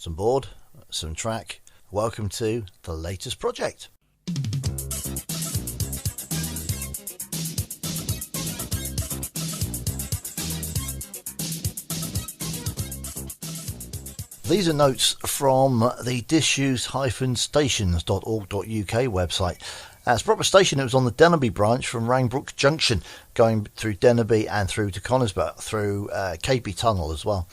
some board, some track. Welcome to the latest project. These are notes from the disused-stations.org.uk website. As proper station, it was on the Dennerby branch from Rangbrook Junction, going through Dennerby and through to Conisbrough, through KP Tunnel as well.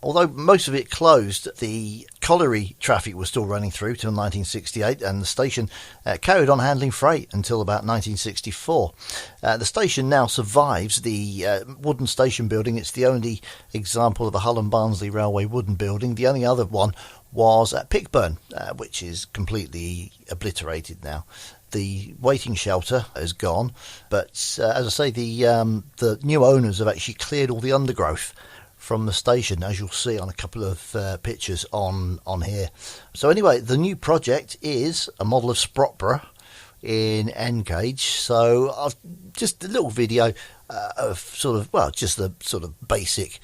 Although most of it closed, the colliery traffic was still running through till 1968, and the station carried on handling freight until about 1964. The station now survives the wooden station building. It's the only example of a Hull and Barnsley Railway wooden building. The only other one was at Pickburn, which is completely obliterated now. The waiting shelter is gone, but as I say, the new owners have actually cleared all the undergrowth from the station, as you'll see on a couple of pictures on here. So anyway, the new project is a model of Sprotborough in N gauge. So I've just a little video of just the sort of basic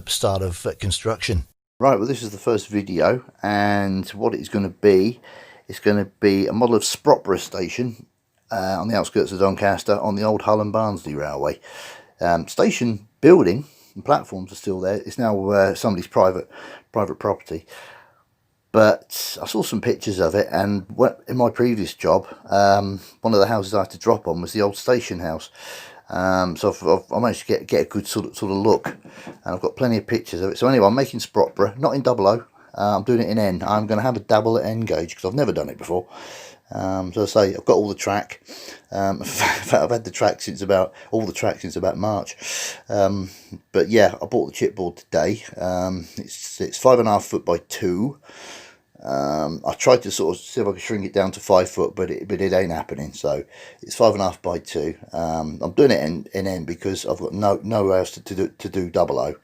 start of construction. Right, well, this is the first video, and what it's going to be, it's going to be a model of Sprotborough station on the outskirts of Doncaster on the old Hull and Barnsley Railway. Station building and platforms are still there. It's now somebody's private property. But I saw some pictures of it, and in my previous job, one of the houses I had to drop on was the old station house. So I managed to get a good sort of look, and I've got plenty of pictures of it. So anyway, I'm making Sprotborough, not in 00. I'm doing it in N. I'm going to have a dabble at N gauge because I've never done it before. So I say I've got all the track. In fact, I've had the track since about March. But yeah, I bought the chipboard today. It's 5.5 foot by 2. I tried to sort of see if I could shrink it down to 5 foot, but it ain't happening. So it's 5.5 by 2. I'm doing it in N because I've got nowhere else to do 00.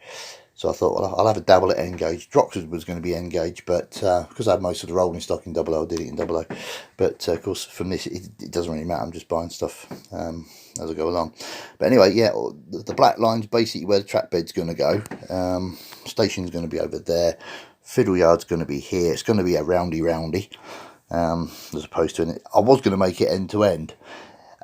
So I thought, well, I'll have a dabble at N gauge. Droxford was going to be N gauge, but because I had most of the rolling stock in 00, I did it in 00. But of course, from this, it doesn't really matter. I'm just buying stuff as I go along. But anyway, yeah, the black line's basically where the track bed's going to go. Station's going to be over there. Fiddle yard's going to be here. It's going to be a roundy, as opposed to I was going to make it end to end.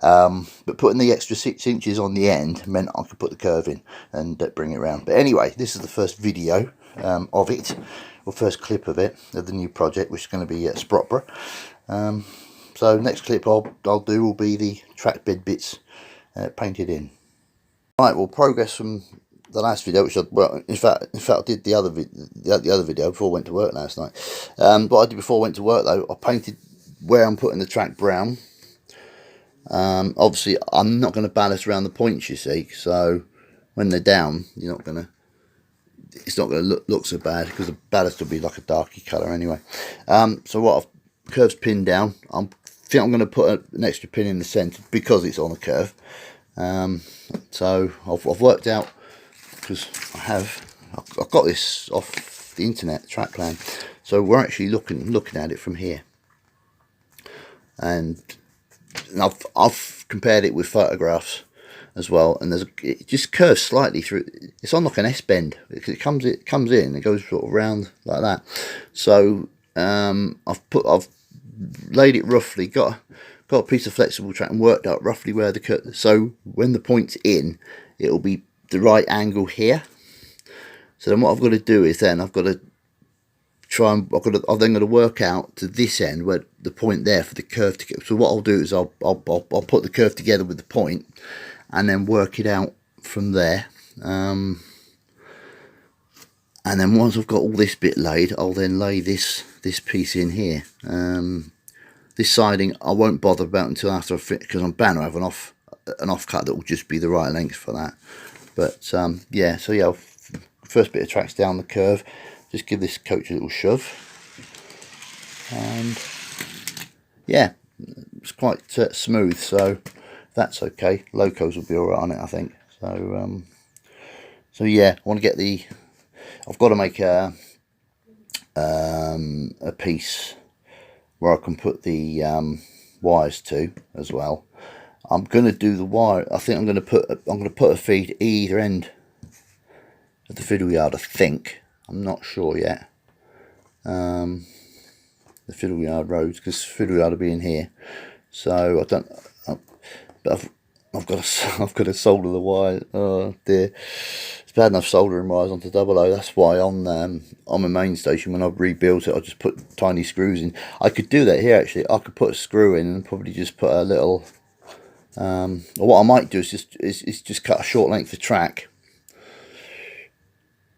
But putting the extra 6 inches on the end meant I could put the curve in and bring it around. But anyway, this is the first video of it, or first clip of it, of the new project, which is going to be Sprotborough. So next clip I'll do will be the track bed bits painted in. Right, well, progress from the last video, which in fact I did the other video before I went to work last night. What I did before I went to work though, I painted where I'm putting the track brown. Obviously I'm not going to ballast around the points, you see, so when they're down it's not going to look so bad, because the ballast will be like a darky colour anyway. So what I've curves pinned down, I think I'm going to put an extra pin in the centre because it's on a curve. So I've worked out, because I've got this off the internet, track plan, so we're actually looking at it from here, and I've compared it with photographs as well, and it just curves slightly through. It's on like an S bend. It comes in, it goes sort of round like that. So I've laid it roughly, got a piece of flexible track and worked out roughly where the curve. So when the point's in, it'll be the right angle here. So then what I've got to do is then I've got to I'm then going to work out to this end where the point there for the curve to get. So what I'll do is I'll put the curve together with the point and then work it out from there. And then once I've got all this bit laid, I'll then lay this piece in here. This siding I won't bother about until after I fit, because I'm bound to have an off cut that will just be the right length for that. But yeah, so yeah, first bit of track's down the curve. Just give this coach a little shove, and yeah, it's quite smooth, so that's okay. Locos will be alright on it, I think. So yeah, I want to get I've got to make a piece where I can put the wires to as well. I'm going to do the wire. I think I'm going to put a feed either end of the fiddle yard, I think. I'm not sure yet. the Fiddleyard roads, because Fiddleyard will be in here. So but I've got to solder the wire. Oh dear, it's bad enough soldering wires onto 00. That's why on my main station, when I've rebuilt it, I just put tiny screws in. I could do that here actually. I could put a screw in and probably just put a little. Or what I might do is just cut a short length of track,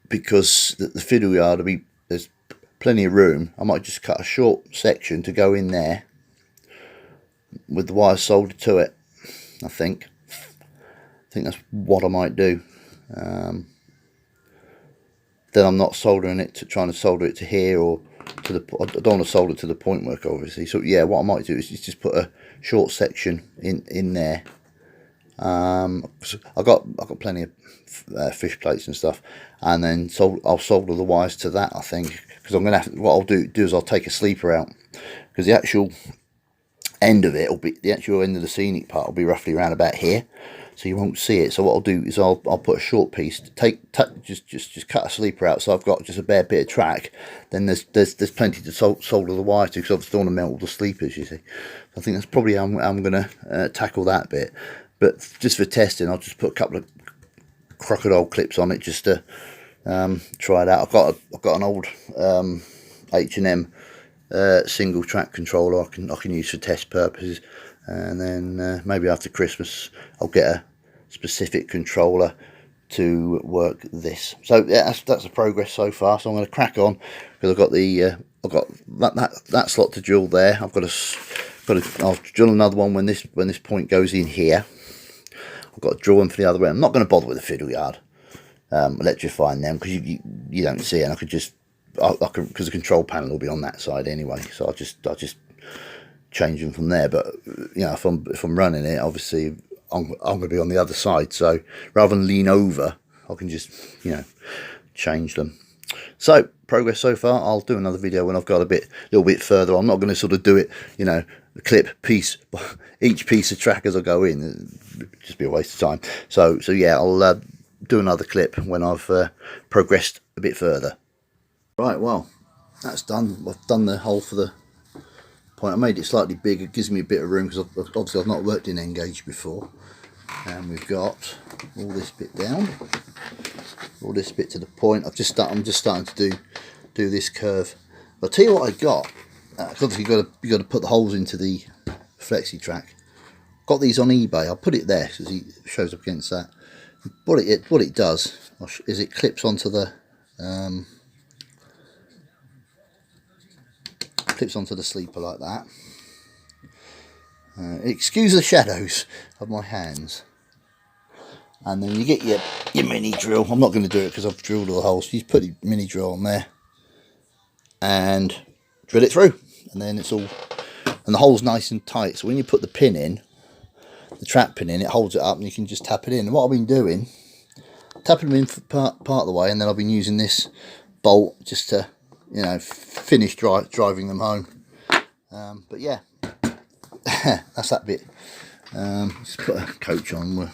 because the fiddle yard will be, there's plenty of room. I might just cut a short section to go in there with the wires soldered to it. I think that's what I might do. Then I'm not soldering it to trying to solder it to here, or to the. I don't want to solder to the point work, obviously. So yeah, what I might do is just put a short section in there. I've got plenty of fish plates and stuff, and then I'll solder the wires to that, I think, because I'm gonna what I'll do is I'll take a sleeper out, because the actual end of it will be, the actual end of the scenic part will be roughly around about here, so you won't see it. So what I'll do is I'll put a short piece, just cut a sleeper out, so I've got just a bare bit of track. Then there's plenty to solder the wire to, because I just don't want to melt all the sleepers, you see. I think that's probably how I'm gonna tackle that bit. But just for testing, I'll just put a couple of crocodile clips on it just to try it out. I've got an old H&M single track controller I can use for test purposes, and then maybe after Christmas I'll get a specific controller to work this. So yeah, that's the progress so far. So I'm going to crack on, because I've got that slot to drill there. I'll drill another one when this point goes in here. I've got to draw them for the other way. I'm not going to bother with the fiddle yard, electrifying them, because you don't see it. And I could just, because the control panel will be on that side anyway. So I'll just change them from there. But you know, if I'm running it, obviously I'm going to be on the other side. So rather than lean over, I can just, you know, change them. So progress so far. I'll do another video when I've got a little bit further. I'm not going to sort of do it, you know, clip each piece of track as I go in. It'd just be a waste of time. So yeah, I'll do another clip when I've progressed a bit further. Right, well, that's done. I've done the hole for the point. I made it slightly bigger. It gives me a bit of room, because obviously I've not worked in N-gauge before. And we've got all this bit down, all this bit to the point. I'm just starting to do this curve. I'll tell you what I got. Obviously you got to put the holes into the flexi track. Got these on eBay. I'll put it there so it shows up against that. What it does is it clips onto the sleeper like that. Excuse the shadows of my hands. And then you get your mini drill. I'm not going to do it because I've drilled all the holes. You put your mini drill on there and drill it through, and then it's all, and the hole's nice and tight. So when you put the pin in, the trap pin in, it holds it up, and you can just tap it in. And what I've been doing, tapping them in for part of the way, and then I've been using this bolt just to, you know, finish driving them home. But yeah, that's that bit. Let's put a coach on.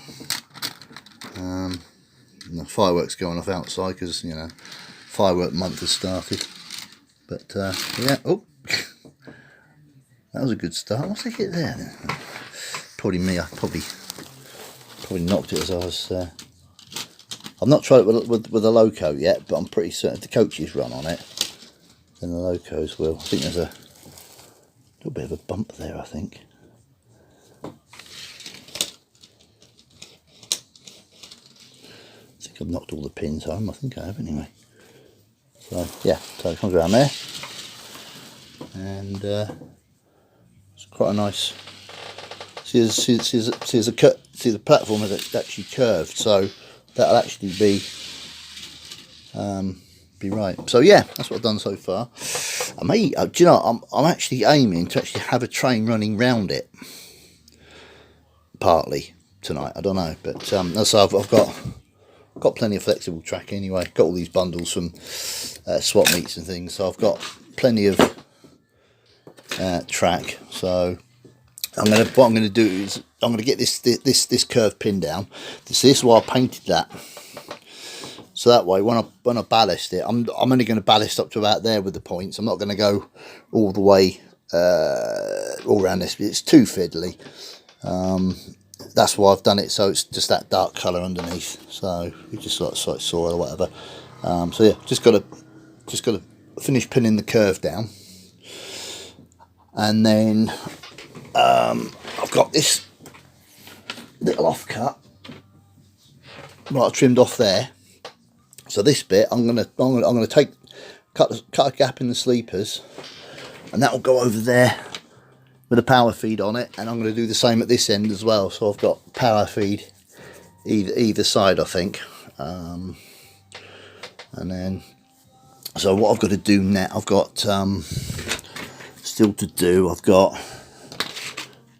The fireworks going off outside, because, you know, firework month has started. But yeah, oh, that was a good start. What's the hit there then? Probably me. I probably knocked it as I was. I've not tried it with the loco yet, but I'm pretty certain if the coaches run on it, then the locos will. I think there's a little bit of a bump there, I think. I've knocked all the pins home. I think I have anyway. So yeah, so it comes around there, and it's quite a nice. See the platform is actually curved, so that'll actually be right. So yeah, that's what I've done so far. I may, do you know, I'm actually aiming to actually have a train running round it, partly tonight. I don't know, but so I've got plenty of flexible track anyway. Got all these bundles from swap meets and things, so I've got plenty of track. So what I'm gonna do is I'm gonna get this curved pin down. This is why I painted that So that way, when I ballast it, I'm only going to ballast up to about there with the points. I'm not going to go all the way all around this. It's too fiddly. That's why I've done it so it's just that dark colour underneath. So we just like soil or whatever. So yeah, just got to finish pinning the curve down, and then I've got this little offcut. Right, I trimmed off there. So this bit, I'm gonna cut a gap in the sleepers, and that will go over there with a power feed on it. And I'm going to do the same at this end as well. So I've got power feed either side, I think. And then, so what I've got to do now, I've got still to do. I've got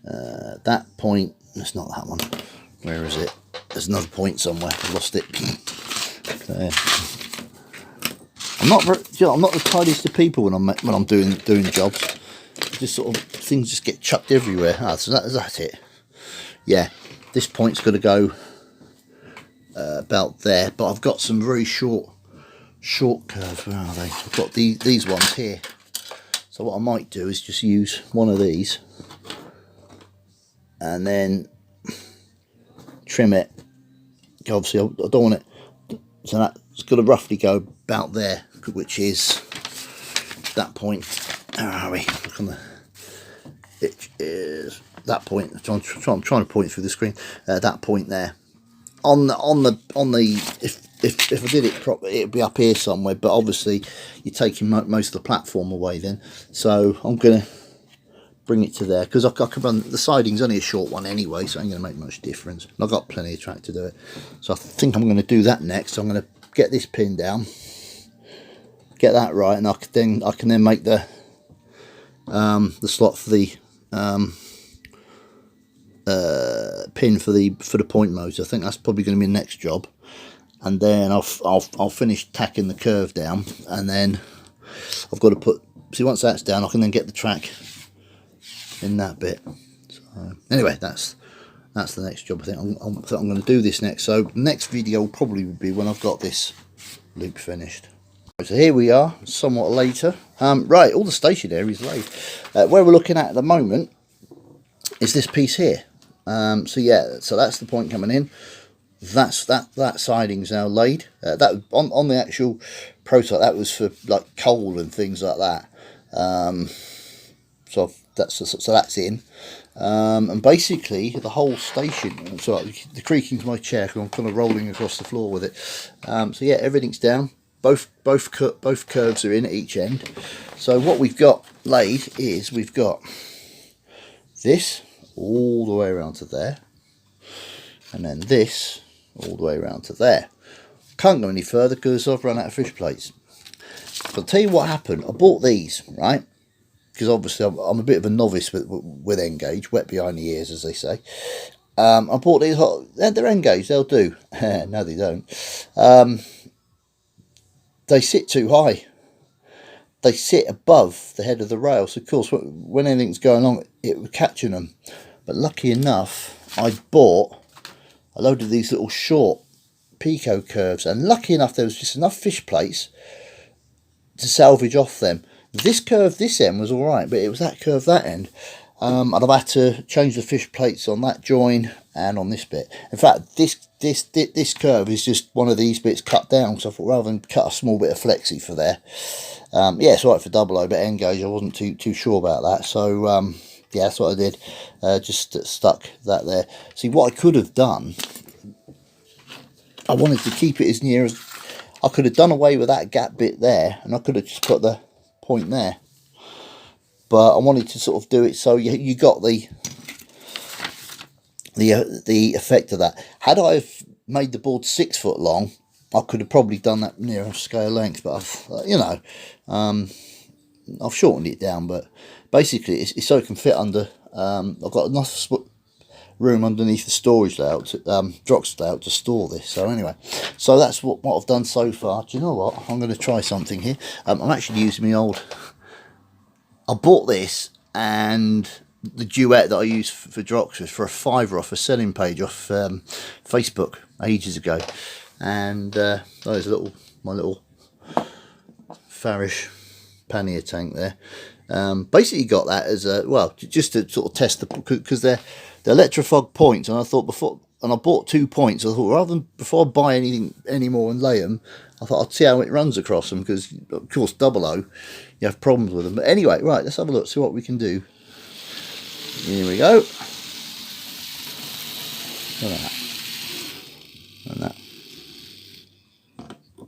that point. It's not that one. Where is it? There's another point somewhere. I lost it. So, I'm not the tidiest of people when I'm doing jobs. Just sort of things just get chucked everywhere. So that's it. Yeah, this point's got to go about there. But I've got some very short curves. Where are they? I've got these ones here. So what I might do is just use one of these, and then trim it. Obviously, I don't want it. So that's got to roughly go about there, which is that point. Where are we? Look on the. It is that point. I'm trying to point through the screen. That point there. On the if I did it properly, it'd be up here somewhere. But obviously, you're taking most of the platform away then. So I'm gonna bring it to there, because I can run the siding's only a short one anyway, so it ain't going to make much difference. And I've got plenty of track to do it, so I think I'm going to do that next. So I'm going to get this pin down, get that right, and I can then make the slot for the pin for the point motor. I think that's probably going to be the next job, and then I'll finish tacking the curve down, and then I've got to see once that's down, I can then get the track in that bit. So anyway, that's the next job. I think I'm going to do this next. So next video will probably be when I've got this loop finished. So here we are, somewhat later. Right, all the stationery is laid. Where we're looking at the moment is this piece here. So yeah, so that's the point coming in. That siding's now laid. That on the actual prototype, that was for like coal and things like that. So that's in, and basically the whole station. So the creaking's my chair, because I'm kind of rolling across the floor with it. So yeah, everything's down. Both curves are in at each end. So what we've got laid is we've got this all the way around to there, and then this all the way around to there. Can't go any further because I've run out of fish plates. So I'll tell you what happened. I bought these, right? Because obviously I'm a bit of a novice with N-Gage, wet behind the ears, as they say. I bought these. They're N-Gage, they'll do. No, they don't. They sit too high. They sit above the head of the rail. So of course, when anything's going on, it was catching them. But lucky enough, I bought a load of these little short Pico curves, and lucky enough, there was just enough fish plates to salvage off them. This curve this end was alright, but it was that curve that end. And I've had to change the fish plates on that join and on this bit. In fact, this curve is just one of these bits cut down, so I thought rather than cut a small bit of flexi for there. Yeah, it's alright for double O, but N-Gage I wasn't too sure about that. So yeah, that's what I did. Just stuck that there. See, what I could have done, I wanted to keep it as near as I could have done away with that gap bit there, and I could have just put the point there, but I wanted to sort of do it so you got the effect of that. Had I have made the board 6 foot long, I could have probably done that near a scale length, but I've shortened it down. But basically it's so it can fit under. I've got enough room underneath the storage layout, Drox layout, to store this. So anyway, so that's what I've done so far. Do you know what? I'm going to try something here. I'm actually using my old. I bought this and the duet that I use for Drox was for a £5 off a selling page off Facebook ages ago. and there's my little Farish pannier tank there. Basically got that as a, well, just to sort of test the, because they're Electrofog points, and I thought before, and I bought 2 points, I thought rather than, before I buy anything anymore and lay them, I thought I'd see how it runs across them, because of course 00 you have problems with them. But anyway, right, let's have a look, see what we can do. Here we go. Look at that. And that.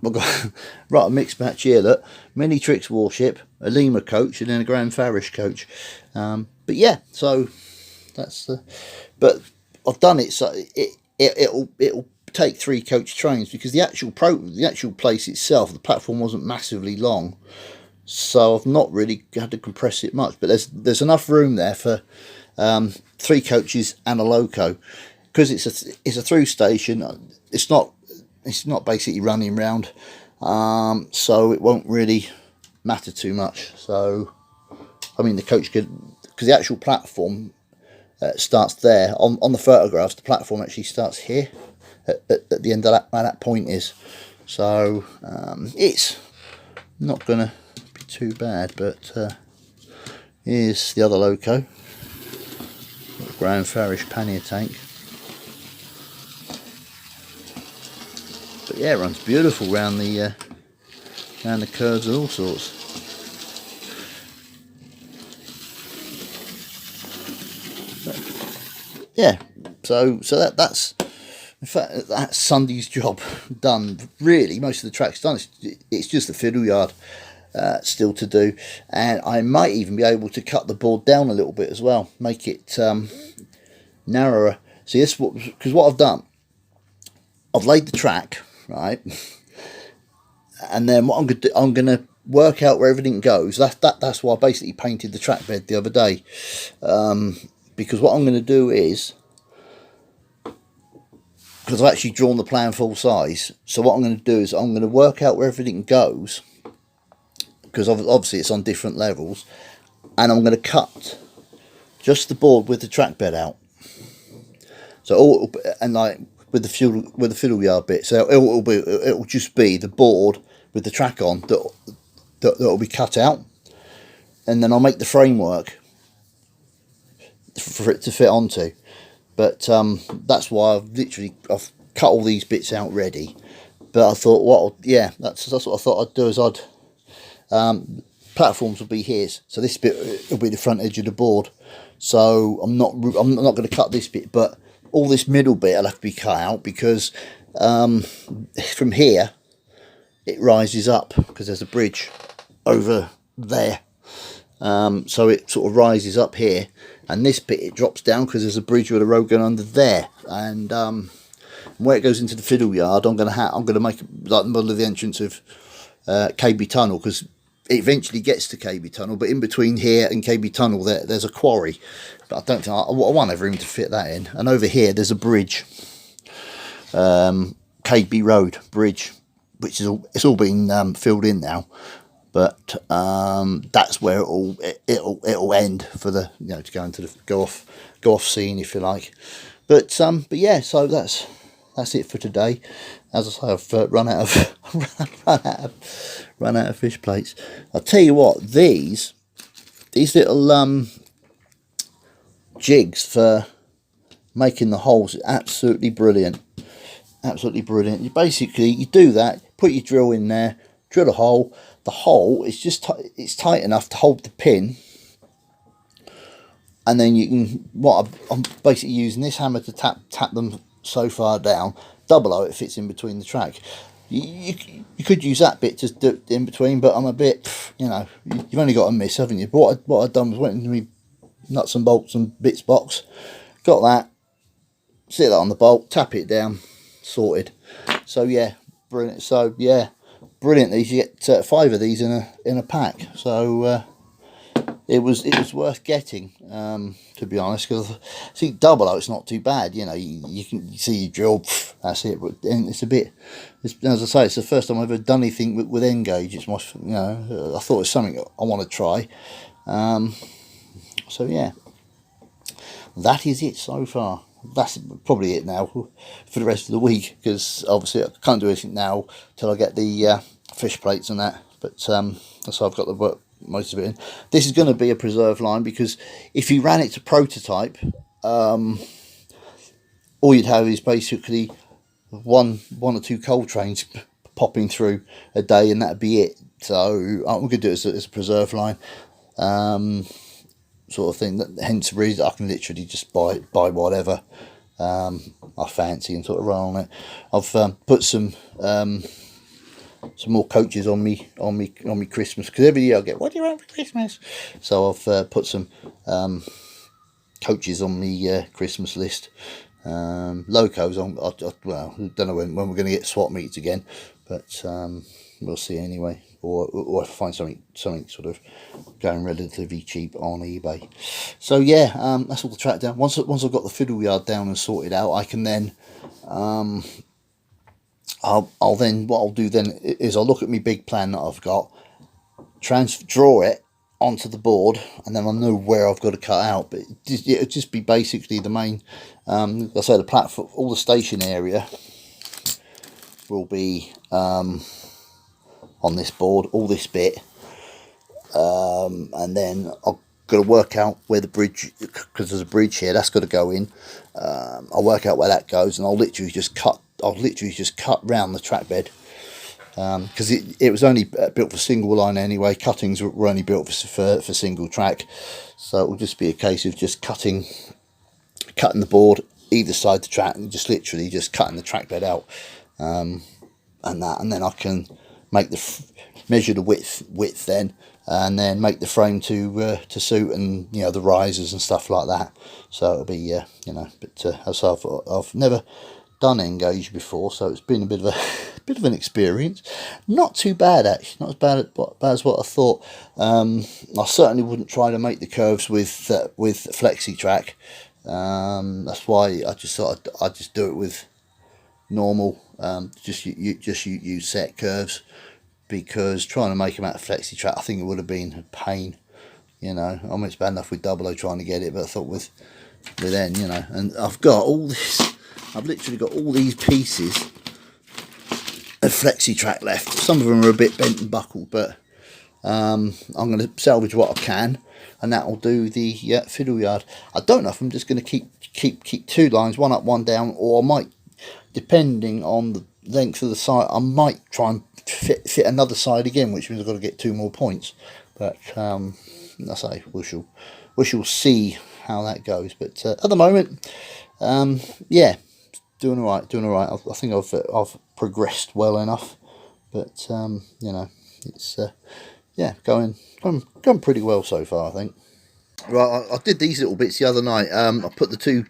I've got right, a mixed match here. Look, Mini Tricks warship, a Lima coach, and then a Grand Farish coach. But yeah, so that's the. But I've done it so it'll take 3 coach trains, because the actual place itself, the platform wasn't massively long, so I've not really had to compress it much. But there's enough room there for 3 coaches and a loco, because it's a through station. It's not basically running round, so it won't really matter too much. So I mean, the coach could, because the actual platform starts there on the photographs. The platform actually starts here at the end of where that point is. So it's not gonna be too bad. But here's the other loco, Grand Farish pannier tank. But yeah, it runs beautiful round the curves and all sorts. Yeah, so that's in fact that's Sunday's job done. Really, most of the track's done. It's just the fiddle yard still to do, and I might even be able to cut the board down a little bit as well, make it narrower. See, this, because what I've done, I've laid the track, right, and then what I'm going to do, I'm going to work out where everything goes. That's why I basically painted the track bed the other day, because what I'm going to do is, because I've actually drawn the plan full size, so what I'm going to do is I'm going to work out where everything goes, because obviously it's on different levels, and I'm going to cut just the board with the track bed out. So all, and like with the fiddle yard bit, so it'll just be the board with the track on that'll be cut out, and then I'll make the framework for it to fit onto. But that's why I've cut all these bits out ready. But I thought, that's what I thought I'd do, is platforms will be here, so this bit will be the front edge of the board. So I'm not going to cut this bit, but all this middle bit will have to be cut out, because from here it rises up, because there's a bridge over there. So it sort of rises up here, and this bit it drops down because there's a bridge with a road going under there. And where it goes into the fiddle yard, I'm going to make like the middle of the entrance of KB Tunnel, because it eventually gets to KB Tunnel, but in between here and KB Tunnel there's a quarry, but I don't think I won't have room to fit that in. And over here there's a bridge, KB Road Bridge, which is it's all been filled in now. But that's where it'll end for the, to go into the go off scene, if you like. But yeah, so that's it for today. As I say, I've run out of fish plates. I'll tell you what, these little jigs for making the holes are absolutely brilliant. Absolutely brilliant. You do that, put your drill in there, drill a hole. The hole is just it's tight enough to hold the pin, and then you can, I'm basically using this hammer to tap them so far down. 00 it fits in between the track. You could use that bit to do in between, but I'm a bit, you've only got a miss, haven't you? But what I've done was went into my nuts and bolts and bits box, got that, sit that on the bolt, tap it down, sorted. So yeah, brilliant. So yeah, brilliant. These, you get 5 of these in a pack. So it was worth getting, to be honest, because see 00 it's not too bad. You can see your drill, that's it. But it's a bit, as I say, it's the first time I've ever done anything with N-gauge. It's my, I thought it's something I want to try. So yeah, that is it so far. that's probably it now for the rest of the week, because obviously I can't do anything now till I get the fish plates and that. But so I've got the work most of it in. This is going to be a preserve line, because if you ran it to prototype, all you'd have is basically one or two coal trains popping through a day, and that'd be it. So I'm going to do it as a preserve line. Sort of thing. Hence the reason I can literally just buy whatever I fancy and sort of run on it. I've put some more coaches on me Christmas, because every year I get, what do you want for Christmas? So I've put some coaches on the Christmas list. Locos on. Well, I don't know when we're going to get swap meets again, but we'll see anyway. Or if I find something sort of going relatively cheap on eBay. So yeah, that's all the track down. Once I've got the fiddle yard down and sorted out, I can then I'll then, what I'll do then is I'll look at my big plan that I've got, draw it onto the board, and then I'll know where I've got to cut out. But it'll just be basically the main, like I say, the platform, all the station area will be on this board, all this bit, and then I've got to work out where the bridge, because there's a bridge here that's got to go in. I'll work out where that goes, and I'll literally just cut round the track bed, because it was only built for single line anyway. Cuttings were only built for single track, so it will just be a case of just cutting the board either side the track, and just literally just cutting the track bed out, and then I can make measure the width then, and then make the frame to suit, and the risers and stuff like that. So it'll be but as I've never done N-Gauge before, so it's been a bit of an experience. Not too bad actually, not as bad as what I thought. I certainly wouldn't try to make the curves with Flexi Track. That's why I just thought I'd just do it with normal, just use set curves, because trying to make them out of Flexi Track, I think it would have been a pain. I mean, it's bad enough with Double O trying to get it, but I thought with N, and I've got all this. I've literally got all these pieces of Flexi Track left. Some of them are a bit bent and buckled, but I'm going to salvage what I can, and that will do the fiddle yard. I don't know if I'm just going to keep two lines, one up, one down, or I might, depending on the length of the side, I might try and fit another side again, which means I've got to get 2 more points. But I say we shall see how that goes. But at the moment, yeah, doing all right. I think I've progressed well enough, but it's yeah, going pretty well so far, I think. Right, I did these little bits the other night. I put the 2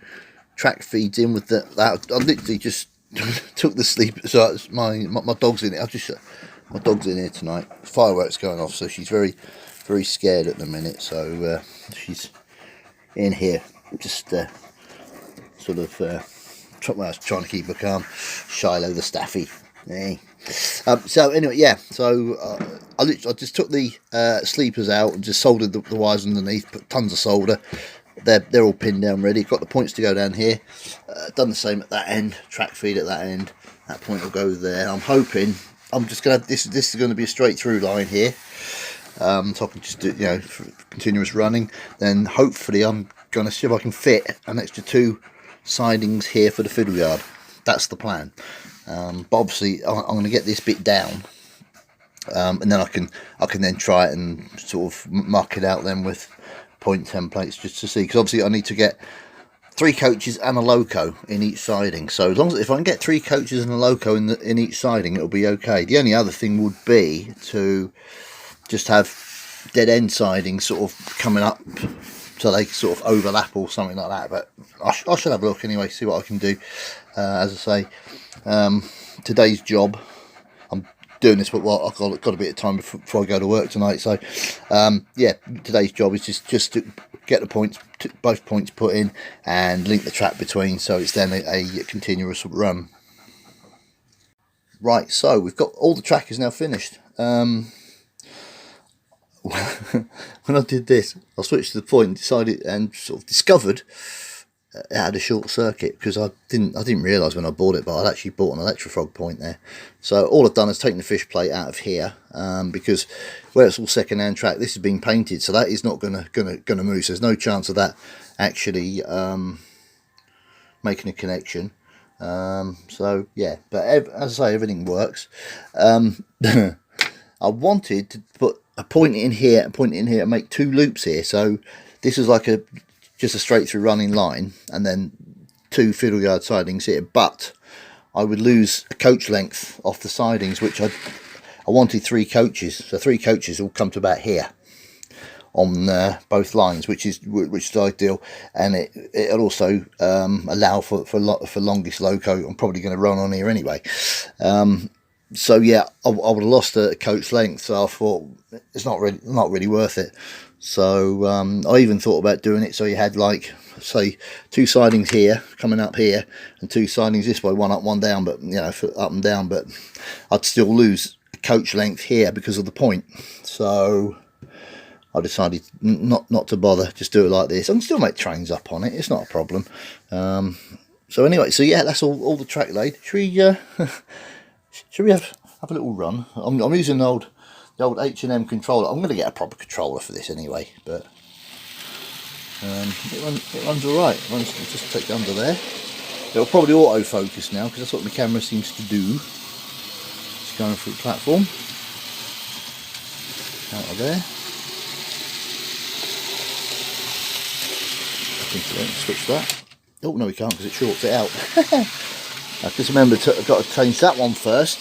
track feeds in with that. I literally just took the sleep. So my dog's in it. My dog's in here tonight. Fireworks going off, so she's very, very scared at the minute. So she's in here, just sort of trying to keep her calm. Shiloh the Staffy. Hey. So anyway, yeah. So I just took the sleepers out and just soldered the wires underneath. Put tons of solder. They're all pinned down ready. Got the points to go down here. Done the same at that end. Track feed at that end. That point will go there. I'm hoping. I'm just gonna. This is going to be a straight through line here. So I can just do continuous running. Then hopefully I'm going to see if I can fit an extra 2 sidings here for the fiddle yard. That's the plan. But obviously I'm going to get this bit down, and then I can then try it and sort of mark it out then with point templates, just to see, because obviously I need to get 3 coaches and a loco in each siding. So as long as if I can get 3 coaches and a loco in each siding, it'll be okay. The only other thing would be to just have dead end sidings sort of coming up, so they sort of overlap or something like that. But I should have a look anyway, see what I can do. As I say, today's job, I'm doing this, but I've got a bit of time before I go to work tonight. So yeah, today's job is just to get the points, both points put in, and link the track between, so it's then a continuous run. Right, so we've got all the track is now finished. When I did this, I switched to the point and decided and sort of discovered it had a short circuit, because I didn't realise when I bought it, but I'd actually bought an Electrofrog point there. So all I've done is taken the fish plate out of here, because where it's all second-hand track, this has been painted, so that is not gonna move. So there's no chance of that actually making a connection. So yeah, but as I say, everything works. I wanted to put a point in here, a point in here, and make 2 loops here. So this is like just a straight through running line, and then 2 fiddle yard sidings here. But I would lose a coach length off the sidings, which I wanted 3 coaches. So 3 coaches will come to about here on both lines, which is ideal, and it'll also allow for longest loco. I'm probably going to run on here anyway. So yeah, I would have lost a coach length, so I thought it's not really worth it. So I even thought about doing it so you had, like, say, 2 sidings here coming up here, and 2 sidings this way, 1 up, 1 down, but you know, for up and down, but I'd still lose a coach length here because of the point. So I decided not to bother, just do it like this. I can still make trains up on it, it's not a problem. So anyway, so yeah, that's all the track laid. Should we have a little run? I'm using the old H&M controller. I'm going to get a proper controller for this anyway, but it runs alright. Just take it under there. It'll probably autofocus now, because that's what my camera seems to do. It's going through the platform. Out of there. I think we don't switch that. Oh no, we can't, because it shorts it out. I just remember I've got to change that one first,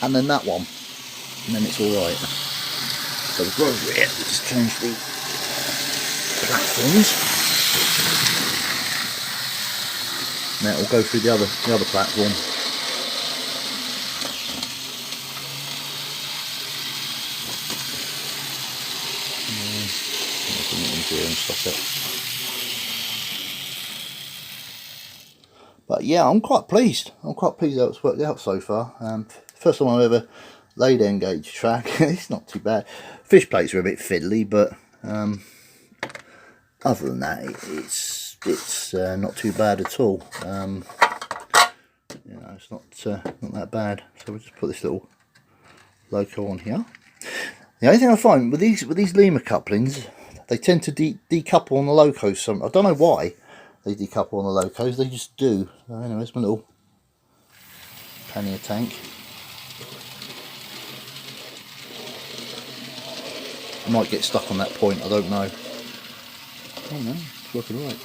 and then that one, and then it's alright. So we've got to just change the platforms. Now we'll go through the other platform. Stop it. But yeah, I'm quite pleased. I'm quite pleased how it's worked out so far. First time I've ever laid N-gauge track. It's not too bad. Fish plates are a bit fiddly, but other than that, it's not too bad at all. You know, it's not that bad. So we'll just put this little loco on here. The only thing I find with these Lima couplings, they tend to decouple on the locos. I don't know why they decouple on the locos, they just do. So anyway, it's my little pannier tank. I might get stuck on that point, I don't know. Oh no, it's working right.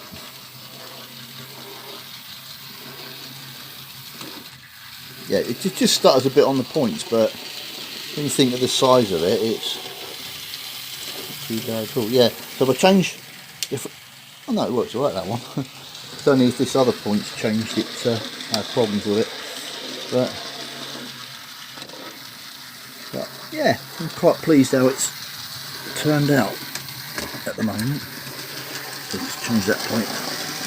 Yeah, it just stutters a bit on the points, but when you think of the size of it, it's not too bad at all. Yeah, so if I change, oh no, it works alright, that one. It's only if this other point's changed, it had problems with it. But yeah, I'm quite pleased how it's turned out at the moment. So just change that point.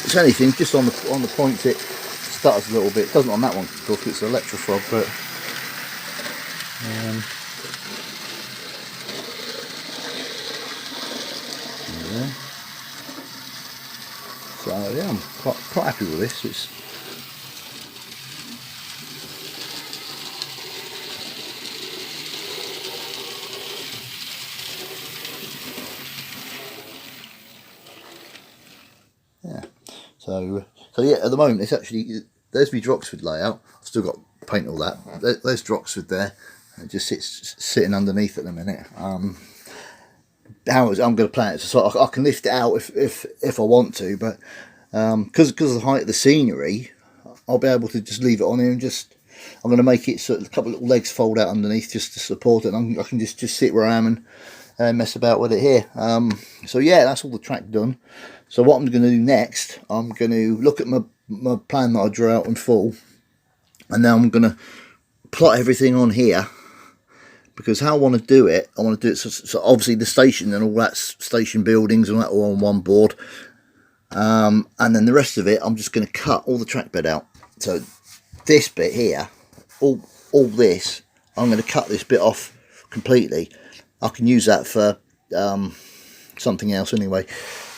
It's anything, just on the points it stutters a little bit. It doesn't on that one, of course, it's an Electrofrog, but there. So yeah, I'm quite happy with this. Yeah. So yeah, at the moment it's actually, there's my Droxford layout. I've still got to paint all that. There's Droxford there. It just sitting underneath at the minute. How I'm going to plan it so I can lift it out if I want to, but because of the height of the scenery, I'll be able to just leave it on here and I'm going to make it so a couple of little legs fold out underneath just to support it, and I can just sit where I am and mess about with it here. So yeah, that's all the track done. So what I'm going to do next, I'm going to look at my plan that I drew out in full, and now I'm going to plot everything on here. Because how I want to do it, I want to do it so obviously the station and all that, station buildings and that all on one board, and then the rest of it I'm just going to cut all the track bed out. So this bit here, all this, I'm going to cut this bit off completely. I can use that for something else anyway,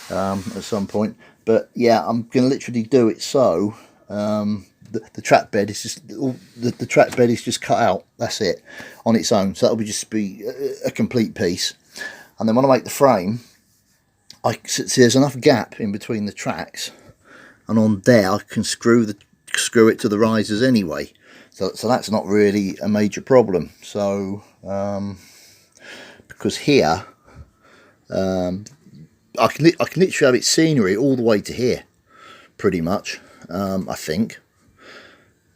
at some point. But yeah, I'm going to literally do it so the track bed is just the track bed is just cut out. That's it on its own. So that'll just be a complete piece. And then when I make the frame, I see there's enough gap in between the tracks, and on there I can screw it to the risers anyway. So that's not really a major problem. So because here I can literally have it scenery all the way to here, pretty much. I think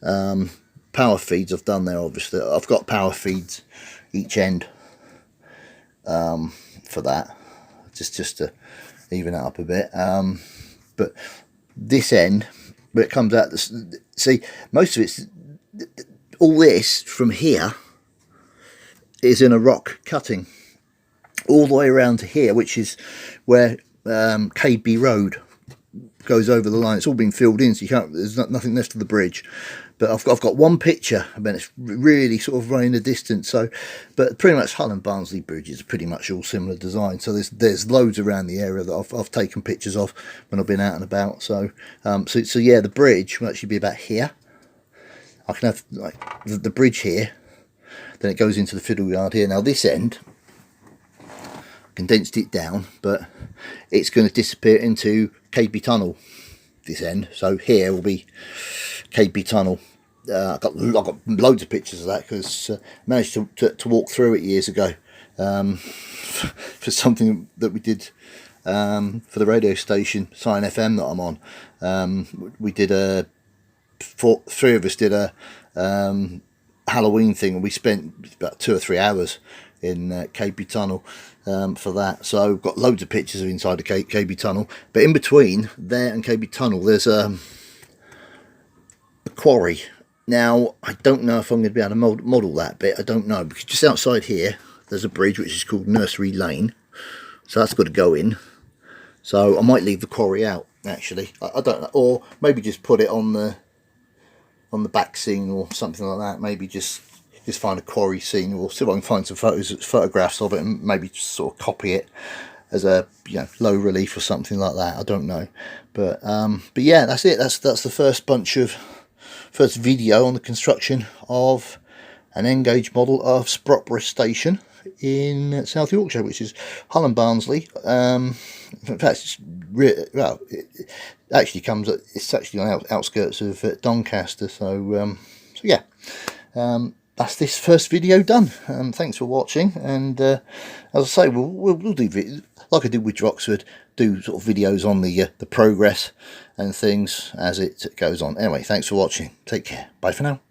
power feeds I've done there. Obviously, I've got power feeds each end for that, just to even it up a bit. But this end, where it comes out, see, most of it's all this from here is in a rock cutting all the way around to here, which is where KB Road goes over the line. It's all been filled in, so you can't. There's nothing left of the bridge. But I've got one picture. I mean, it's really sort of running the distance. So, but pretty much Hull and Barnsley bridges are pretty much all similar design. So there's loads around the area that I've taken pictures of when I've been out and about. So so yeah, the bridge will actually be about here. I can have like the bridge here, then it goes into the fiddle yard here. Now this end, condensed it down, but it's going to disappear into KB Tunnel, this end. So here will be KB Tunnel. I've got loads of pictures of that because I managed to walk through it years ago for something that we did for the radio station Cyan FM that I'm on. We did three of us did a Halloween thing, and we spent about 2 or 3 hours in KB Tunnel for that. So I've got loads of pictures of inside the KB Tunnel, but in between there and KB Tunnel there's a quarry. Now I don't know if I'm going to be able to model that bit. I don't know, because just outside here there's a bridge which is called Nursery Lane, so that's got to go in. So I might leave the quarry out actually. I don't know, or maybe just put it on the back scene or something like that. Maybe just find a quarry scene, or see if I can find some photographs of it and maybe just sort of copy it as a low relief or something like that. I don't know, but yeah, that's it. That's the first video on the construction of an N-gauge model of Sprotborough Station in South Yorkshire, which is Hull and Barnsley. In fact, it actually comes. It's actually on the outskirts of Doncaster. So yeah. That's this first video done. Thanks for watching, and as I say, we'll do like I did with Droxford, do sort of videos on the progress and things as it goes on. Anyway, thanks for watching. Take care. Bye for now.